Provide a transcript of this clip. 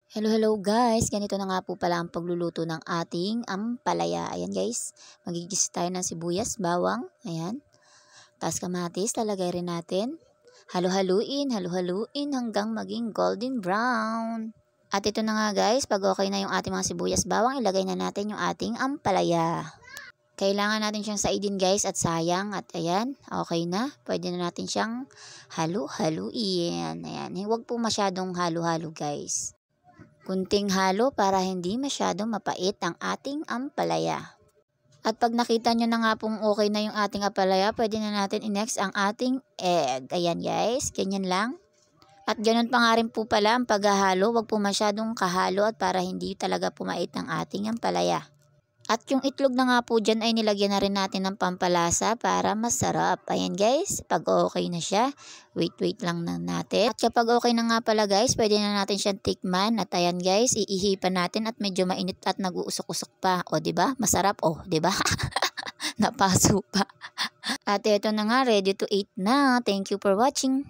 Hello, hello guys! Ganito na nga po pala ang pagluluto ng ating ampalaya. Ayan guys, magigis tayo ng sibuyas, bawang, ayan. Tapos kamatis, lalagay rin natin. Halu-haluin hanggang maging golden brown. At ito na nga guys, pag okay na yung ating mga sibuyas, bawang, ilagay na natin yung ating ampalaya. Kailangan natin siyang saidin guys at sayang. At ayan, okay na. Pwede na natin siyang halu-haluin. Ayan, huwag po masyadong halo-halo guys. Kunting halo para hindi masyadong mapait ang ating ampalaya. At pag nakita nyo na nga pong okay na yung ating ampalaya, pwede na natin i-next ang ating egg. Ayan guys, ganyan lang. At ganun pa nga rin po pala ang paghahalo, wag po masyadong kahalo at para hindi talaga pumait ang ating ampalaya. At yung itlog na nga po dyan ay nilagyan na rin natin ng pampalasa para masarap. Ayan guys, pag okay na siya, wait lang natin. At kapag okay na nga pala guys, pwede na natin siyang tikman. At ayan guys, iihipan natin at medyo mainit at nag-uusok-usok pa. O diba? Masarap o, diba? Napaso pa. At ito na nga, ready to eat na. Thank you for watching.